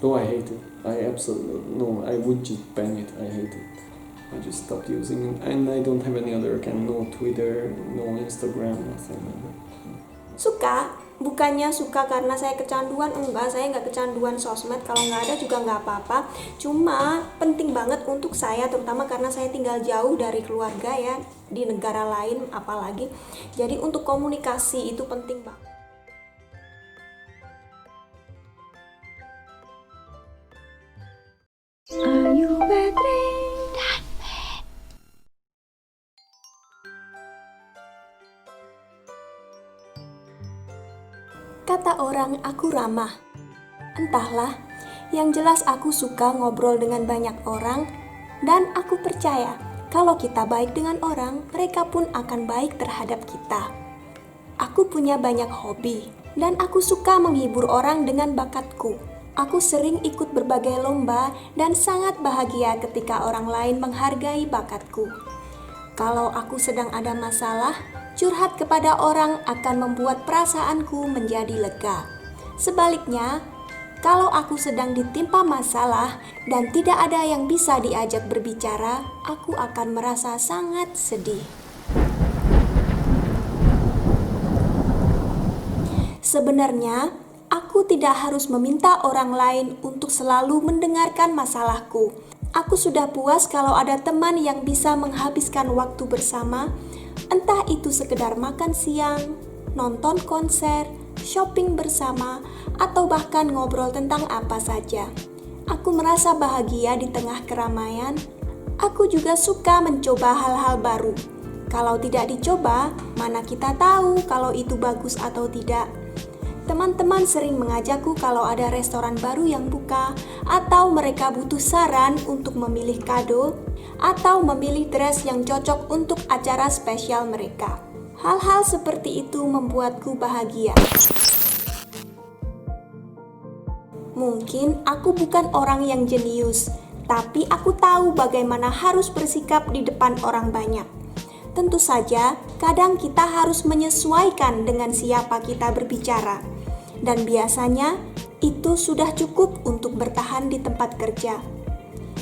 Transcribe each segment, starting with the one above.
Oh, I hate it. I absolutely no. I would just ban it. I hate it. I just stopped using it, and I don't have any other account. No Twitter, no Instagram, nothing like that. Suka, bukannya suka karena saya kecanduan, enggak, saya nggak kecanduan sosmed, kalau nggak ada juga nggak apa-apa. Cuma penting banget untuk saya, terutama karena saya tinggal jauh dari keluarga ya, di negara lain apalagi. Jadi untuk komunikasi itu penting banget. Ayu Petri. Kata orang aku ramah. Entahlah, yang jelas aku suka ngobrol dengan banyak orang dan aku percaya kalau kita baik dengan orang, mereka pun akan baik terhadap kita. Aku punya banyak hobi dan aku suka menghibur orang dengan bakatku. Aku sering ikut berbagai lomba dan sangat bahagia ketika orang lain menghargai bakatku. Kalau aku sedang ada masalah, curhat kepada orang akan membuat perasaanku menjadi lega. Sebaliknya, kalau aku sedang ditimpa masalah dan tidak ada yang bisa diajak berbicara, aku akan merasa sangat sedih. Sebenarnya, aku tidak harus meminta orang lain untuk selalu mendengarkan masalahku. Aku sudah puas kalau ada teman yang bisa menghabiskan waktu bersama, entah itu sekedar makan siang, nonton konser, shopping bersama, atau bahkan ngobrol tentang apa saja. Aku merasa bahagia di tengah keramaian. Aku juga suka mencoba hal-hal baru. Kalau tidak dicoba, mana kita tahu kalau itu bagus atau tidak. Teman-teman sering mengajakku kalau ada restoran baru yang buka, atau mereka butuh saran untuk memilih kado, atau memilih dress yang cocok untuk acara spesial mereka. Hal-hal seperti itu membuatku bahagia. Mungkin aku bukan orang yang jenius, tapi aku tahu bagaimana harus bersikap di depan orang banyak. Tentu saja, kadang kita harus menyesuaikan dengan siapa kita berbicara. Dan biasanya, itu sudah cukup untuk bertahan di tempat kerja.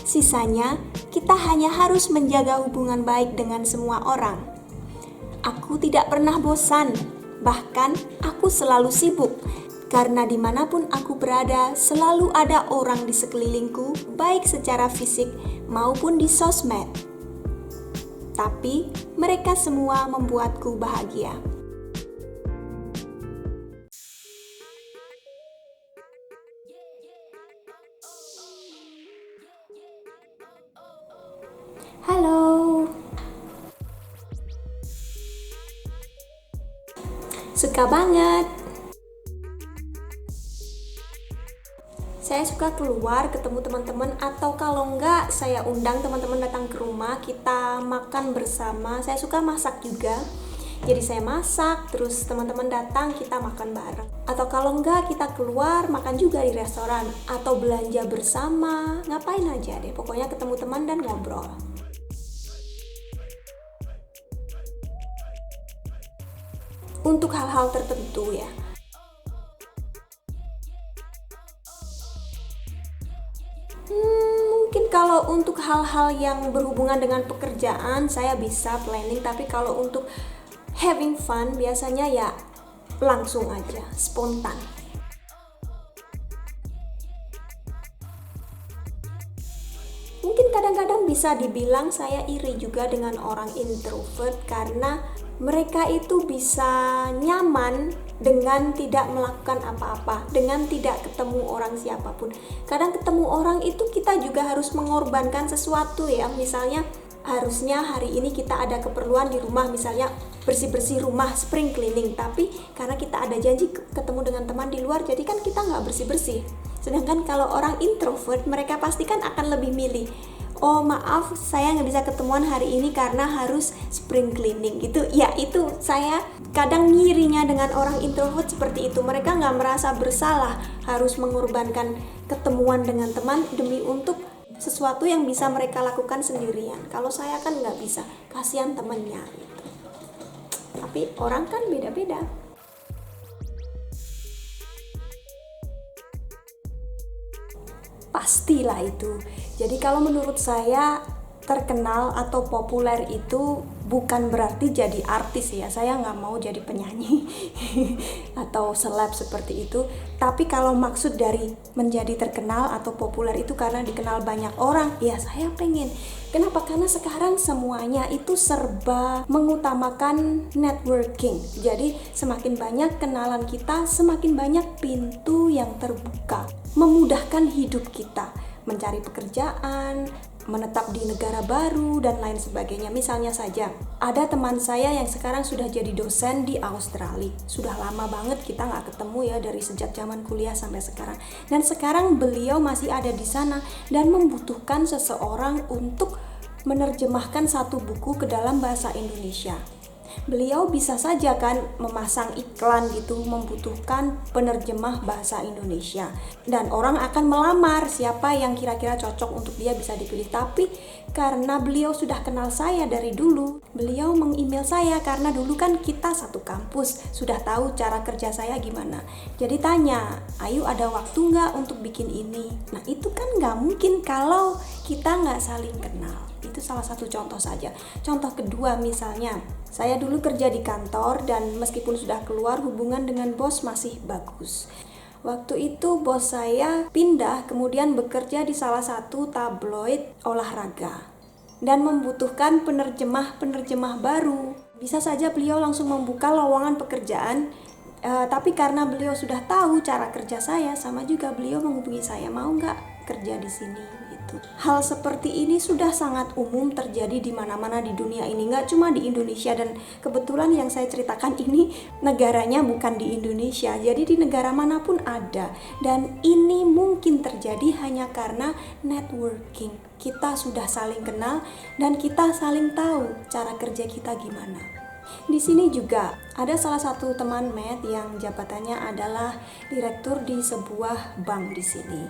Sisanya, kita hanya harus menjaga hubungan baik dengan semua orang. Aku tidak pernah bosan, bahkan aku selalu sibuk. Karena dimanapun aku berada, selalu ada orang di sekelilingku, baik secara fisik maupun di sosmed. Tapi mereka semua membuatku bahagia. Halo. Suka banget. Saya suka keluar ketemu teman-teman, atau kalau enggak saya undang teman-teman datang ke rumah, kita makan bersama. Saya suka masak juga, jadi saya masak terus teman-teman datang, kita makan bareng. Atau kalau enggak kita keluar makan juga di restoran atau belanja bersama, ngapain aja deh, pokoknya ketemu teman dan ngobrol. Untuk hal-hal tertentu ya. Mungkin kalau untuk hal-hal yang berhubungan dengan pekerjaan saya bisa planning, tapi kalau untuk having fun biasanya ya langsung aja, spontan. Mungkin kadang-kadang bisa dibilang saya iri juga dengan orang introvert karena mereka itu bisa nyaman dengan tidak melakukan apa-apa, dengan tidak ketemu orang siapapun. Kadang ketemu orang itu kita juga harus mengorbankan sesuatu ya, misalnya harusnya hari ini kita ada keperluan di rumah, misalnya bersih-bersih rumah, spring cleaning, tapi karena kita ada janji ketemu dengan teman di luar, jadi kan kita nggak bersih-bersih. Sedangkan kalau orang introvert, mereka pasti kan akan lebih milih, oh maaf saya nggak bisa ketemuan hari ini karena harus spring cleaning gitu ya. Itu saya kadang ngirinya dengan orang introvert seperti itu. Mereka nggak merasa bersalah harus mengorbankan ketemuan dengan teman demi untuk sesuatu yang bisa mereka lakukan sendirian. Kalau saya kan nggak bisa, kasihan temennya gitu. Tapi orang kan beda-beda. pastilah itu. Jadi kalau menurut saya terkenal atau populer itu bukan berarti jadi artis ya. Saya nggak mau jadi penyanyi atau seleb seperti itu. Tapi kalau maksud dari menjadi terkenal atau populer itu karena dikenal banyak orang, ya saya pengen. Kenapa? Karena sekarang semuanya itu serba mengutamakan networking. Jadi semakin banyak kenalan kita, semakin banyak pintu yang terbuka, memudahkan hidup kita, mencari pekerjaan, menetap di negara baru, dan lain sebagainya. Misalnya saja, ada teman saya yang sekarang sudah jadi dosen di Australia. Sudah lama banget kita nggak ketemu ya, dari sejak zaman kuliah sampai sekarang. Dan sekarang beliau masih ada di sana dan membutuhkan seseorang untuk menerjemahkan satu buku ke dalam bahasa Indonesia. Beliau bisa saja kan memasang iklan gitu, membutuhkan penerjemah bahasa Indonesia, dan orang akan melamar siapa yang kira-kira cocok untuk dia bisa dipilih. Tapi karena beliau sudah kenal saya dari dulu, beliau meng-email saya karena dulu kan kita satu kampus, sudah tahu cara kerja saya gimana. Jadi tanya, Ayu ada waktu nggak untuk bikin ini? Nah itu kan nggak mungkin kalau kita nggak saling kenal. Itu salah satu contoh saja. Contoh kedua misalnya, saya dulu kerja di kantor dan meskipun sudah keluar, hubungan dengan bos masih bagus. Waktu itu bos saya pindah kemudian bekerja di salah satu tabloid olahraga dan membutuhkan penerjemah baru. Bisa saja beliau langsung membuka lowongan pekerjaan, tapi karena beliau sudah tahu cara kerja saya, sama juga beliau menghubungi saya, mau nggak kerja di sini gitu. Hal seperti ini sudah sangat umum terjadi di mana-mana di dunia ini, nggak cuma di Indonesia. Dan kebetulan yang saya ceritakan ini negaranya bukan di Indonesia, jadi di negara manapun ada. Dan ini mungkin terjadi hanya karena networking. Kita sudah saling kenal dan kita saling tahu cara kerja kita gimana. Di sini juga ada salah satu teman Matt yang jabatannya adalah direktur di sebuah bank di sini.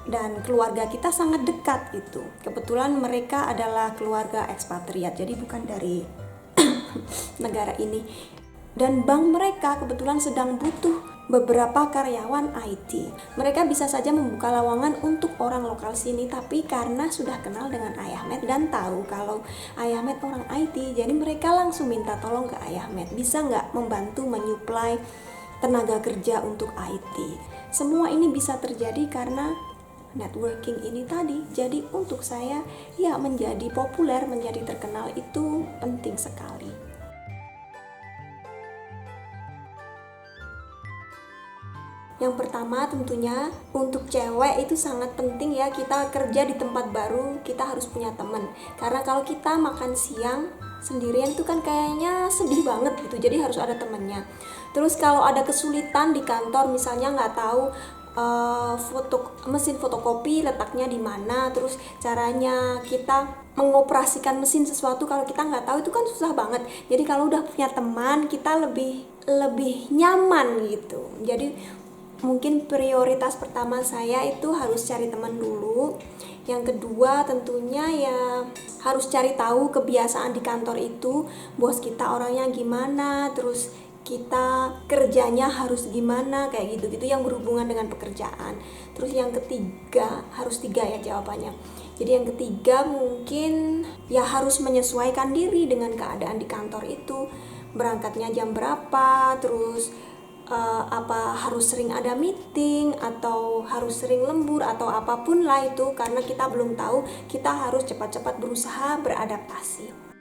Dan keluarga kita sangat dekat gitu. Kebetulan mereka adalah keluarga ekspatriat, jadi bukan dari negara ini. Dan bank mereka kebetulan sedang butuh beberapa karyawan IT. Mereka bisa saja membuka lowongan untuk orang lokal sini, tapi karena sudah kenal dengan Ayah Matt dan tahu kalau Ayah Matt orang IT, jadi mereka langsung minta tolong ke Ayah Matt, bisa nggak membantu menyuplai tenaga kerja untuk IT. Semua ini bisa terjadi karena networking ini tadi. Jadi untuk saya ya, menjadi populer, menjadi terkenal itu penting sekali. Yang pertama tentunya untuk cewek itu sangat penting ya, kita kerja di tempat baru kita harus punya teman. Karena kalau kita makan siang sendirian itu kan kayaknya sedih banget gitu, jadi harus ada temannya. Terus kalau ada kesulitan di kantor, misalnya nggak tahu mesin fotokopi letaknya di mana, terus caranya kita mengoperasikan mesin sesuatu kalau kita nggak tahu, itu kan susah banget. Jadi kalau udah punya teman, kita lebih nyaman gitu. Jadi mungkin prioritas pertama saya itu harus cari teman dulu. Yang kedua tentunya ya harus cari tahu kebiasaan di kantor itu, bos kita orangnya gimana, terus kita kerjanya harus gimana, kayak gitu-gitu yang berhubungan dengan pekerjaan. Terus yang ketiga, harus 3 ya jawabannya. Jadi yang ketiga mungkin ya harus menyesuaikan diri dengan keadaan di kantor itu. Berangkatnya jam berapa, terus harus sering ada meeting atau harus sering lembur atau apapun lah itu, karena kita belum tahu, kita harus cepat-cepat berusaha beradaptasi.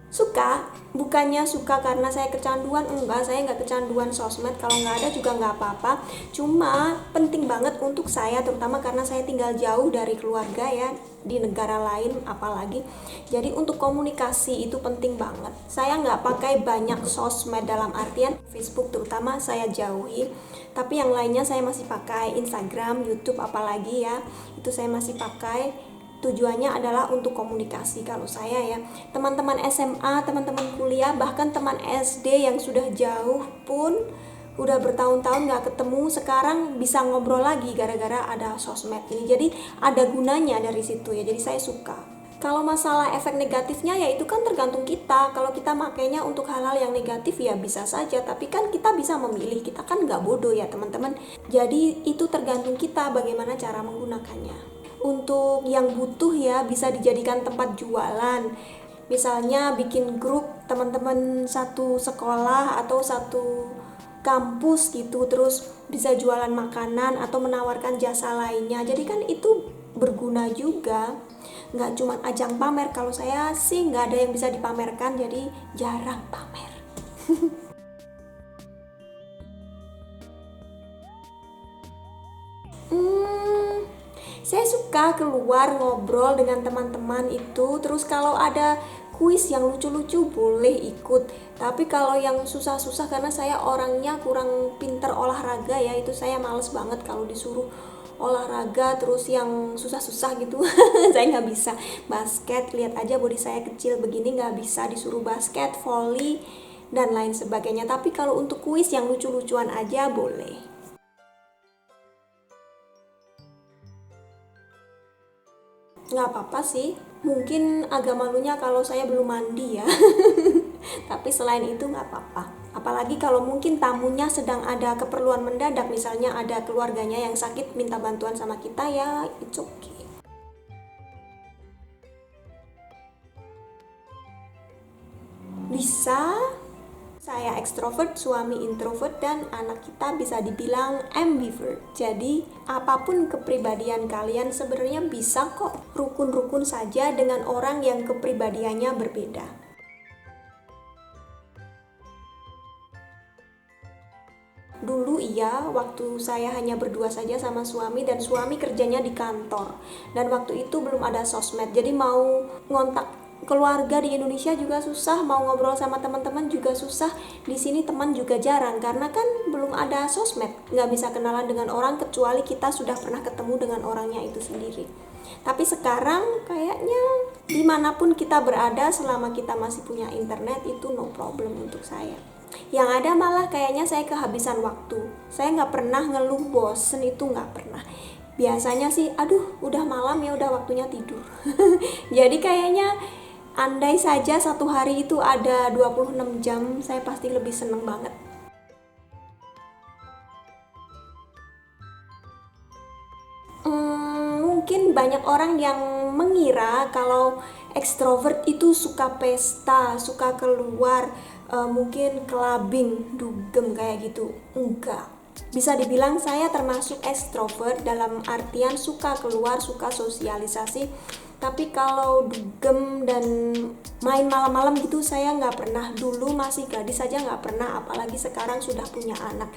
Suka, bukannya suka karena saya kecanduan, enggak, saya nggak kecanduan sosmed, kalau nggak ada juga nggak apa-apa. Cuma penting banget untuk saya, terutama karena saya tinggal jauh dari keluarga ya, di negara lain apalagi. Jadi untuk komunikasi itu penting banget. Saya nggak pakai banyak sosmed, dalam artian Facebook terutama saya jauhi, tapi yang lainnya saya masih pakai, Instagram, YouTube apalagi ya, itu saya masih pakai. Tujuannya adalah untuk komunikasi. Kalau saya ya, teman-teman SMA, teman-teman kuliah, bahkan teman SD yang sudah jauh pun udah bertahun-tahun gak ketemu, sekarang bisa ngobrol lagi gara-gara ada sosmed ini. Jadi ada gunanya dari situ ya, jadi saya suka. Kalau masalah efek negatifnya ya itu kan tergantung kita. Kalau kita makainya untuk hal-hal yang negatif ya bisa saja, tapi kan kita bisa memilih, kita kan nggak bodoh ya teman-teman. Jadi itu tergantung kita bagaimana cara menggunakannya. Untuk yang butuh ya bisa dijadikan tempat jualan. Misalnya bikin grup teman-teman satu sekolah atau satu kampus gitu, terus bisa jualan makanan atau menawarkan jasa lainnya. Jadi kan itu berguna juga, nggak cuma ajang pamer. Kalau saya sih nggak ada yang bisa dipamerkan, jadi jarang pamer. Saya suka keluar ngobrol dengan teman-teman itu, terus kalau ada kuis yang lucu-lucu boleh ikut. Tapi kalau yang susah-susah, karena saya orangnya kurang pinter olahraga ya, itu saya males banget kalau disuruh olahraga terus yang susah-susah gitu. Saya nggak bisa. Basket, lihat aja body saya kecil begini, nggak bisa disuruh basket, volley, dan lain sebagainya. Tapi kalau untuk kuis yang lucu-lucuan aja boleh. Nggak apa-apa sih, mungkin agak malunya kalau saya belum mandi ya. Tapi selain itu nggak apa-apa. Apalagi kalau mungkin tamunya sedang ada keperluan mendadak, misalnya ada keluarganya yang sakit minta bantuan sama kita, ya it's okay. Bisa. Saya ekstrovert, suami introvert, dan anak kita bisa dibilang ambivert. Jadi, apapun kepribadian kalian sebenarnya bisa kok rukun-rukun saja dengan orang yang kepribadiannya berbeda. Dulu iya, waktu saya hanya berdua saja sama suami, dan suami kerjanya di kantor. Dan waktu itu belum ada sosmed, jadi mau ngontak keluarga di Indonesia juga susah, mau ngobrol sama teman-teman juga susah. Di sini teman juga jarang karena kan belum ada sosmed, nggak bisa kenalan dengan orang kecuali kita sudah pernah ketemu dengan orangnya itu sendiri. Tapi sekarang kayaknya dimanapun kita berada selama kita masih punya internet itu no problem untuk saya. Yang ada malah kayaknya saya kehabisan waktu. Saya nggak pernah ngeluh bosen, itu nggak pernah. Biasanya sih, aduh udah malam ya, udah waktunya tidur. Jadi kayaknya andai saja satu hari itu ada 26 jam, saya pasti lebih seneng banget. Mungkin banyak orang yang mengira kalau ekstrovert itu suka pesta, suka keluar, mungkin clubbing, dugem kayak gitu. Enggak. Bisa dibilang saya termasuk ekstrovert dalam artian suka keluar, suka sosialisasi. Tapi kalau dugem dan main malam-malam gitu saya nggak pernah. Dulu masih gadis saja nggak pernah, apalagi sekarang sudah punya anak.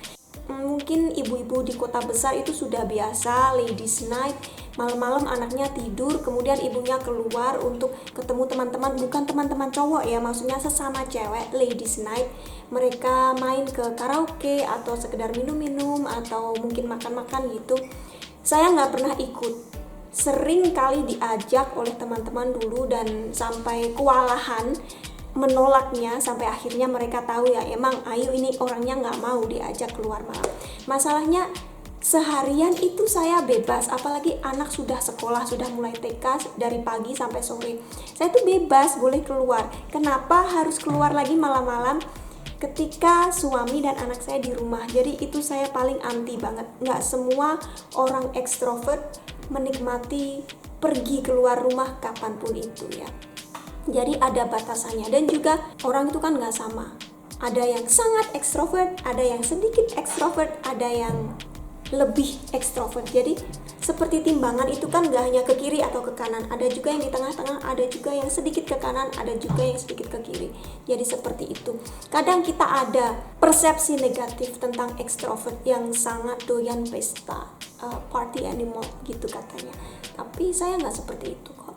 Mungkin ibu-ibu di kota besar itu sudah biasa ladies night, malam-malam anaknya tidur, kemudian ibunya keluar untuk ketemu teman-teman, bukan teman-teman cowok ya, maksudnya sesama cewek, ladies night. Mereka main ke karaoke atau sekedar minum-minum atau mungkin makan-makan gitu. Saya nggak pernah ikut. Sering kali diajak oleh teman-teman dulu dan sampai kewalahan menolaknya, sampai akhirnya mereka tahu ya emang Ayu ini orangnya nggak mau diajak keluar malam. Masalahnya seharian itu saya bebas, apalagi anak sudah sekolah, sudah mulai TK dari pagi sampai sore. Saya tuh bebas boleh keluar. Kenapa harus keluar lagi malam-malam ketika suami dan anak saya di rumah? Jadi itu saya paling anti banget. Nggak semua orang ekstrovert menikmati pergi keluar rumah kapanpun itu ya. Jadi ada batasannya, dan juga orang itu kan nggak sama. Ada yang sangat ekstrovert, ada yang sedikit ekstrovert, ada yang lebih ekstrovert. Jadi seperti timbangan itu kan nggak hanya ke kiri atau ke kanan, ada juga yang di tengah-tengah, ada juga yang sedikit ke kanan, ada juga yang sedikit ke kiri. Jadi seperti itu. Kadang kita ada persepsi negatif tentang ekstrovert yang sangat doyan pesta, party animal gitu katanya. Tapi saya nggak seperti itu kok.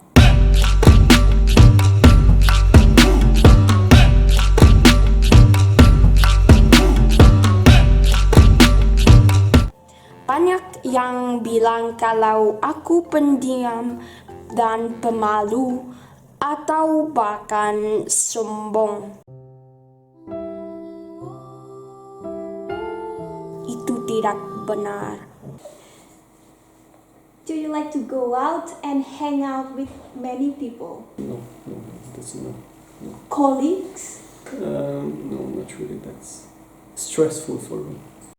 Banyak yang bilang kalau aku pendiam dan pemalu atau bahkan sombong. Itu tidak benar. Do you like to go out and hang out with many people? No, that's no. Colleagues? No, not really. That's stressful for me.